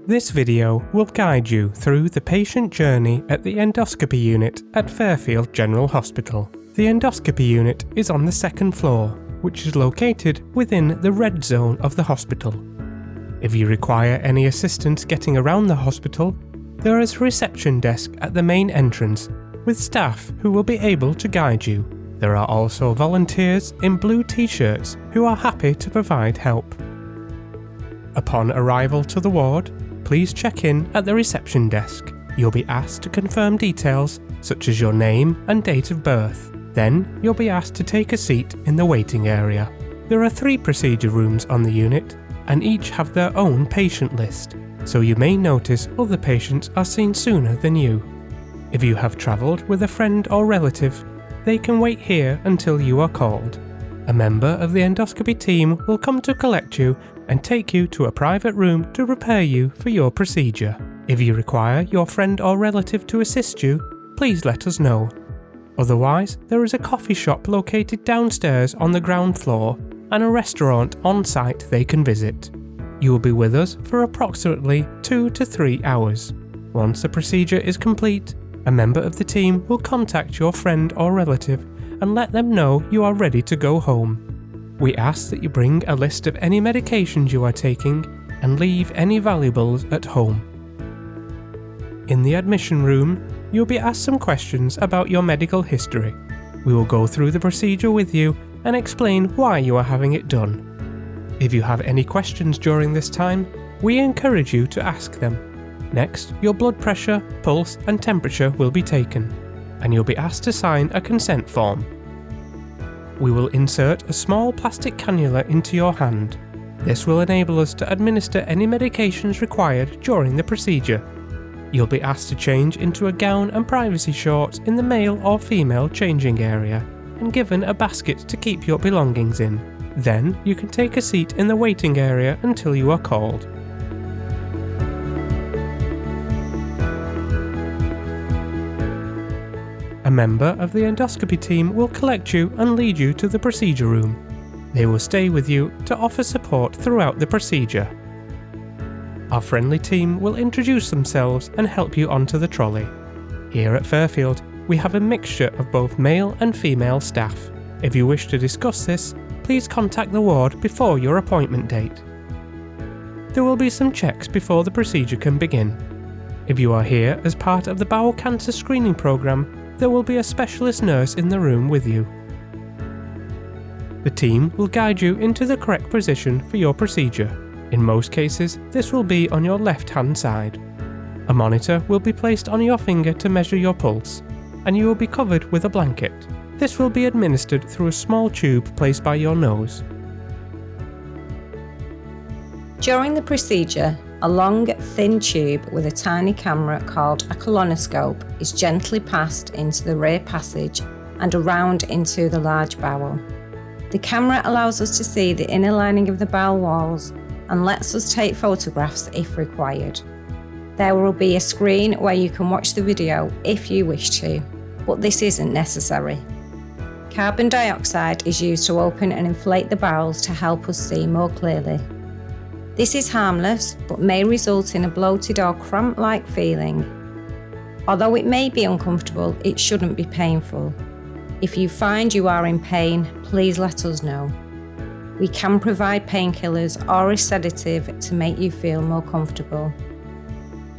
This video will guide you through the patient journey at the endoscopy unit at Fairfield General Hospital. The endoscopy unit is on the second floor, which is located within the red zone of the hospital. If you require any assistance getting around the hospital, there is a reception desk at the main entrance with staff who will be able to guide you. There are also volunteers in blue t-shirts who are happy to provide help. Upon arrival to the ward, please check in at the reception desk. You'll be asked to confirm details such as your name and date of birth. Then you'll be asked to take a seat in the waiting area. There are 3 procedure rooms on the unit and each have their own patient list, so you may notice other patients are seen sooner than you. If you have travelled with a friend or relative, they can wait here until you are called. A member of the endoscopy team will come to collect you and take you to a private room to prepare you for your procedure. If you require your friend or relative to assist you, please let us know. Otherwise, there is a coffee shop located downstairs on the ground floor and a restaurant on site they can visit. You will be with us for approximately 2 to 3 hours. Once the procedure is complete, a member of the team will contact your friend or relative and let them know you are ready to go home. We ask that you bring a list of any medications you are taking and leave any valuables at home. In the admission room, you'll be asked some questions about your medical history. We will go through the procedure with you and explain why you are having it done. If you have any questions during this time, we encourage you to ask them. Next, your blood pressure, pulse and temperature will be taken, and you'll be asked to sign a consent form. We will insert a small plastic cannula into your hand. This will enable us to administer any medications required during the procedure. You'll be asked to change into a gown and privacy shorts in the male or female changing area, and given a basket to keep your belongings in. Then you can take a seat in the waiting area until you are called. A member of the endoscopy team will collect you and lead you to the procedure room. They will stay with you to offer support throughout the procedure. Our friendly team will introduce themselves and help you onto the trolley. Here at Fairfield, we have a mixture of both male and female staff. If you wish to discuss this, please contact the ward before your appointment date. There will be some checks before the procedure can begin. If you are here as part of the bowel cancer screening programme, there will be a specialist nurse in the room with you. The team will guide you into the correct position for your procedure. In most cases, this will be on your left-hand side. A monitor will be placed on your finger to measure your pulse, and you will be covered with a blanket. This will be administered through a small tube placed by your nose. During the procedure, a long, thin tube with a tiny camera called a colonoscope is gently passed into the rear passage and around into the large bowel. The camera allows us to see the inner lining of the bowel walls and lets us take photographs if required. There will be a screen where you can watch the video if you wish to, but this isn't necessary. Carbon dioxide is used to open and inflate the bowels to help us see more clearly. This is harmless, but may result in a bloated or cramp-like feeling. Although it may be uncomfortable, it shouldn't be painful. If you find you are in pain, please let us know. We can provide painkillers or a sedative to make you feel more comfortable.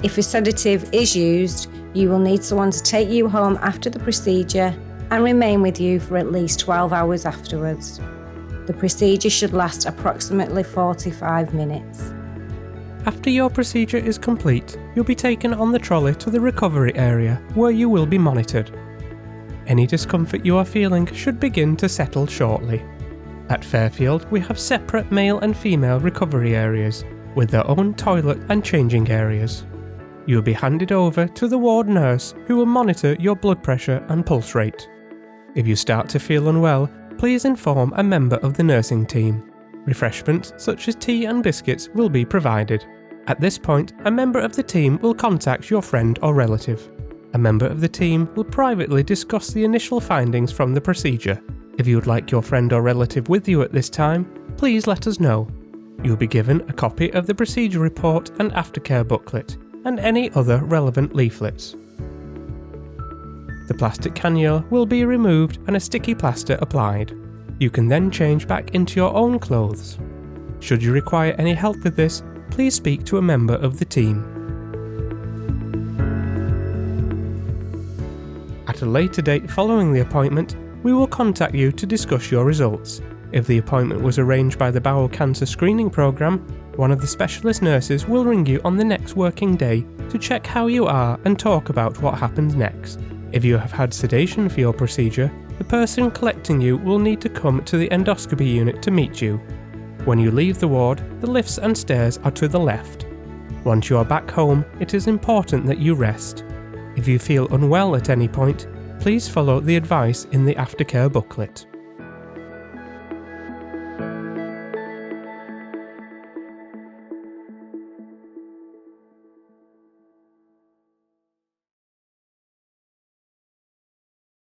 If a sedative is used, you will need someone to take you home after the procedure and remain with you for at least 12 hours afterwards. The procedure should last approximately 45 minutes. After your procedure is complete, you'll be taken on the trolley to the recovery area where you will be monitored. Any discomfort you are feeling should begin to settle shortly. At Fairfield, we have separate male and female recovery areas with their own toilet and changing areas. You will be handed over to the ward nurse who will monitor your blood pressure and pulse rate. If you start to feel unwell, please inform a member of the nursing team. Refreshments such as tea and biscuits will be provided. At this point, a member of the team will contact your friend or relative. A member of the team will privately discuss the initial findings from the procedure. If you would like your friend or relative with you at this time, please let us know. You'll be given a copy of the procedure report and aftercare booklet, and any other relevant leaflets. The plastic cannula will be removed and a sticky plaster applied. You can then change back into your own clothes. Should you require any help with this, please speak to a member of the team. At a later date following the appointment, we will contact you to discuss your results. If the appointment was arranged by the Bowel Cancer Screening Programme, one of the specialist nurses will ring you on the next working day to check how you are and talk about what happens next. If you have had sedation for your procedure, the person collecting you will need to come to the endoscopy unit to meet you. When you leave the ward, the lifts and stairs are to the left. Once you are back home, it is important that you rest. If you feel unwell at any point, please follow the advice in the aftercare booklet.